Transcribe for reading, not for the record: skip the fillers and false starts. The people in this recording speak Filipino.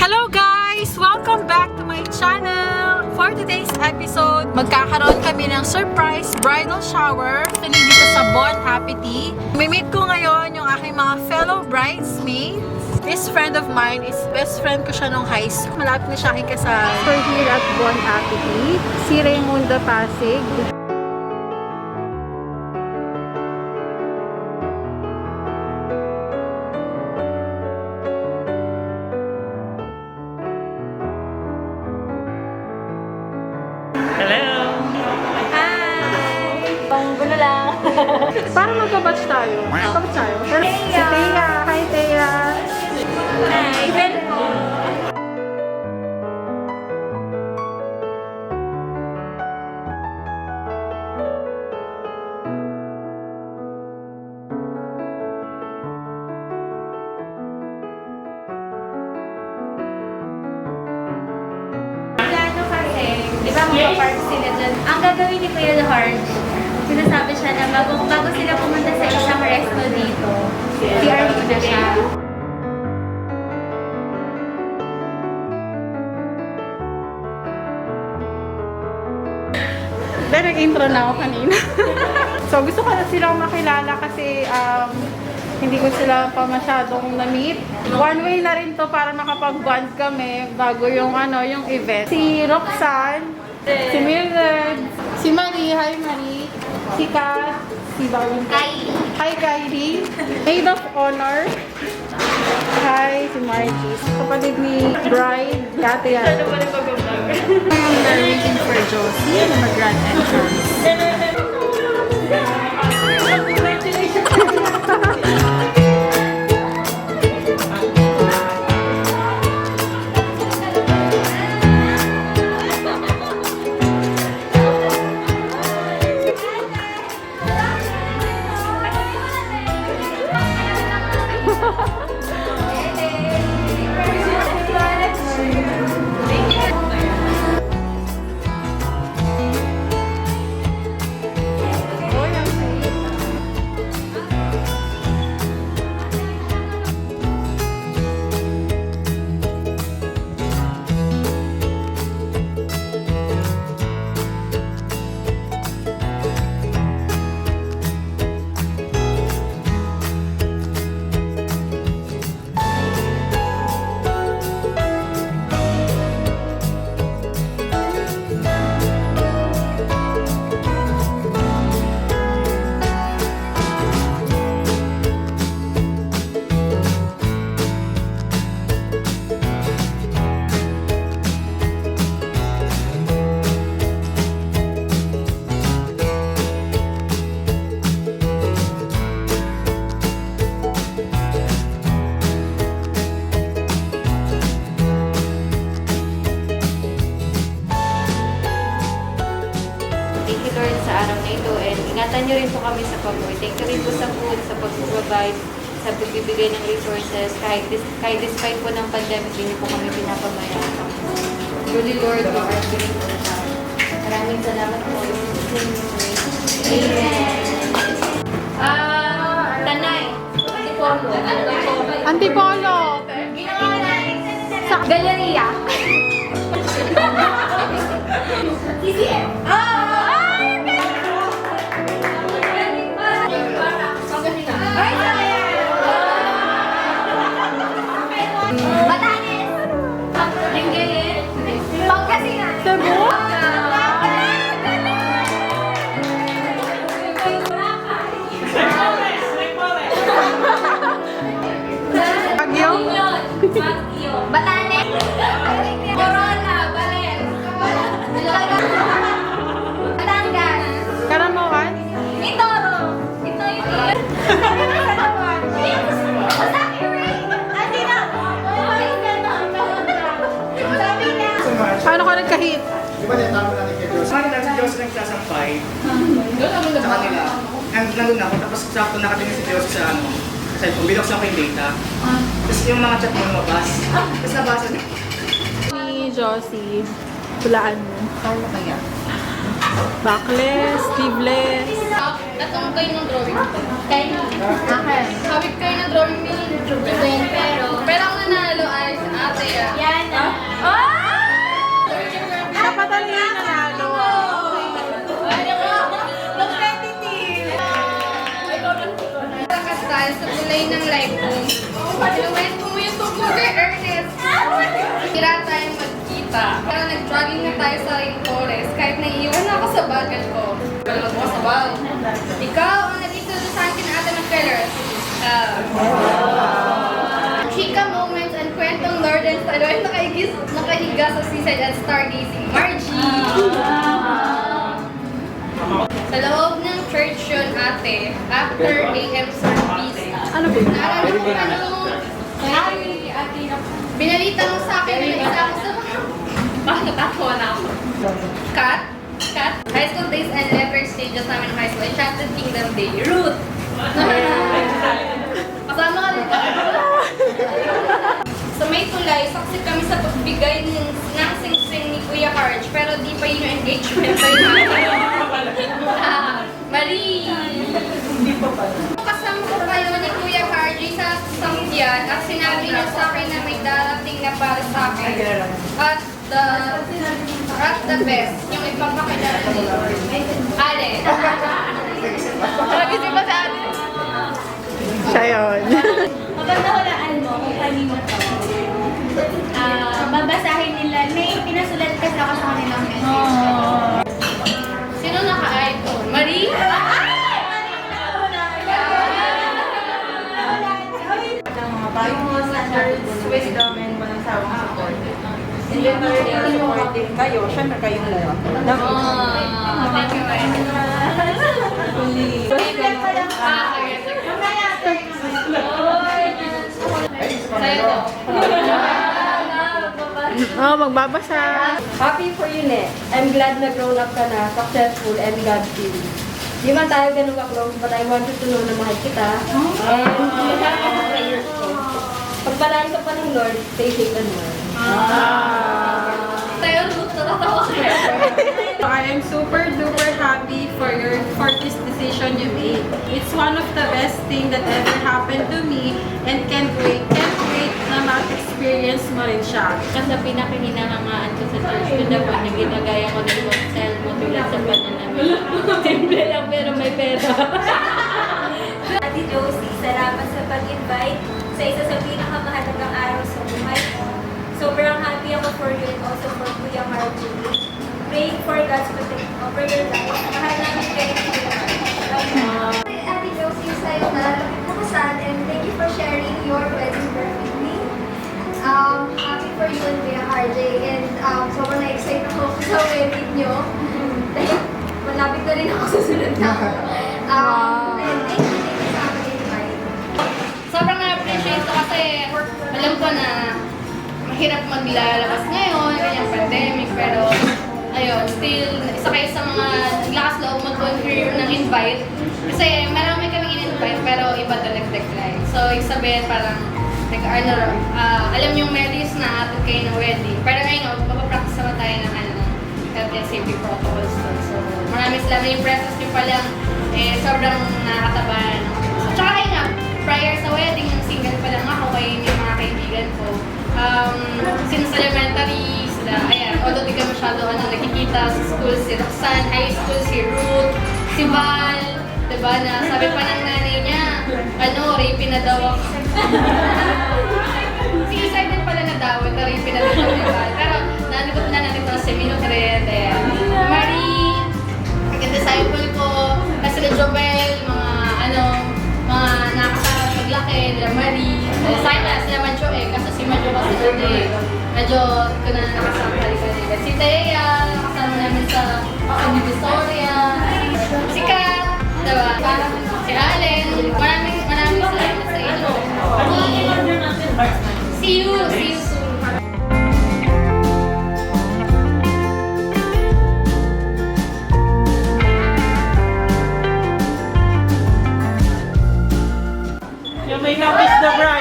Hello guys! Welcome back to my channel! For today's episode, magkakaroon kami ng surprise bridal shower dito sa Bon Appetea. May-meet ko ngayon yung aking mga fellow bridesmaids. This friend of mine is best friend ko siya nung high school. Malapit na siya aking kasal. We're here at Bon Appetea. Si Raymunda Pasig. Parang magkabatch tayo. Magkabatch tayo. Si Thea. Hi, Thea. Hi, hello. Plano kasi, di ba magpa-park sila dyan? Ang gagawin ni Kuya Lahard, sinasabi siya na bago sila pumunta sa isang resto dito, PR muna siya. Dahil nag-intro na ako kanina. So, gusto ko na silang makilala kasi hindi ko sila pa masyadong na-meet. One way na rin to para makapag-bond kami bago yung yung event. Si Roxanne, si Mildred, si Marie. Hi, Marie. Si Kat, si Bawin. Hi, Kylie. Maid of Honor. Hi, si Margie. Kapatid ni Bride. Ate yan. We're waiting for Josie na mag-grand entrance. Sa araw na ito, and ingatan nyo rin po kami sa pag-uwi. Thank you rin po sa food, sa pag-provide, sa pagbibigay ng resources, kahit despite po ng pandemic, hindi po kami pinapamayaan. Truly, Lord, we are grateful. Maraming salamat po. Amen. Tanay. Antipolo. Antipolo! Sa Galeria. TCM. Batanes, Corona, Balen, Batangas, Karamoan? Mindoro, ito yung Paano ka nagka-hit? Di ba nitama natin kay Diyos? Sabi natin si Diyos nagsasampay sa kanila. Nandun ako, tapos sakto nakatingin si Diyos sa cellphone. Binuksan ko yung data. Tapos yung mga chat mo lumabas. Tapos nabasa niya. Ni Josie, hulaan mo. Paano kaya? Backless, sleeveless. Natong kayo ng drawing. Kayo. Sabit kayo ng drawing ni Jubilin. Pero ang nanalo ay si Ate. Yan. ng live ko. Sinuwento mo yung tungkol kay Ernest. Kira tayong magkita. Pero nag-jogging na tayo sa Rainforest. Kahit naiiwan ako sa bagal ko. Walang mo sa bagal. Ikaw ang nag-introduce sa akin na ate ng colors. Chika moments and kwentong Lord and Style ay nakahiga sa seaside at stargazing. Margie! Sa loob ng church yun, ate, after AM service. Ano ba? Naalala ko binalita mo sa akin na isa ako sa bakit natatawa na ako. Kat, high school days and letter stages namin ng high school. Enchanted Kingdom Day. Ruth! Kasama ka rin ba? Sa may tulay, saksi kami sa pagbigay ng sing-sing ni Kuya Harge, pero di pa yun yung engagement sa yun. Marie! Hindi pa pala. Kasama ko kayo ni Kuya Harge sa sangyan at sinabi niya sa akin na may darating na para sa akin. At the best, yung ipapakilala ni Lord. Ale! Lagi si ba sa atin? Siya yun. Maganda hulaan mo kung kanino to. Babasahin nila. May pinasulat kasi ako sa kanilang message. Sino naka-ito? Marie? Yung mga standards, wisdom, and walang sawang support. And then, supporting kayo, syempre kayong lahat. Thank you, Marie. Sa'yo to. Oh, magbabasa. Happy for you, Ne. I'm glad na grown up ka na, successful, and God-fearing. Di man tayo ganun ka-close, but I want you to know na mahal kita. And mahal ka sa prayers ko. Pagpalaan ka pa ng Lord, stay safe and well. Sa'yo, Ruth, natatawa ka. I am super duper happy for this decision you made. It's one of the best thing that ever happened to me and can't wait na ma-experience mo rin siya. Kasi pinakahinahangaan ko sa church ko dapat na ginagaya ko din mag-sell mo tulad sa pananamit. Simple lang pero may pera. Ate Josie, salamat sa pag-invite sa isa sa pinakamahalagang araw sa buhay ko. Sobrang happy ako for you and also for Kuya Marjorie. Praying for God's protection over your life. Mahal namin kayo ni Kuya Marjorie. Ate Josie, sa'yo na nakasal and thank you for sharing your wedding birth with me. Happy for you and Kuya Marjorie and sobrang na-excite ako sa wedding nyo. Dahil malapit na rin ako sa sunod na ako. And thank you sa akin invite. Sobrang na-appreciate ko kasi alam ko na mahirap maglalabas ngayon, yung pandemic, pero ayun, still, isa kayo sa mga lakas loob mag-confirm ng invite. Kasi marami kaming in-invite, pero iba to nag-decline. So, yung sabihin parang, alam yung may list na atid kayo ng wedding. Pero ngayon, mapapractice naman tayo ng health and safety protocols doon. So, maraming salamat yung presence nyo pa lang, sobrang nakakatabahan. So, tsaka kayo nga, prior sa wedding, yung single pa lang ako, kayo yung mga kaibigan ko. Since elementary, sila, ayan, although di ka masyado nakikita sa school, si Roxanne, high school, si Ruth, si Val, diba, na sabi pa ng nanay niya, rape na daw ako. Si Isay din pala na daw, rape na daw ni Val. Pero, nanikot na natin ito si Minutred, ayan. Marie, maganda sa ipol ko, kasi sila Jobel, mga nakakasama paglaki, nila Marie, sa akin na sila Madjo kasi si Madjo kasi medyo ko na nakasama kanila. Si Thea, nakasama namin sa Divisoria, si Kat, diba? Si Allen, maraming salamat sa inyo. See you soon. Yung may lapis the bride.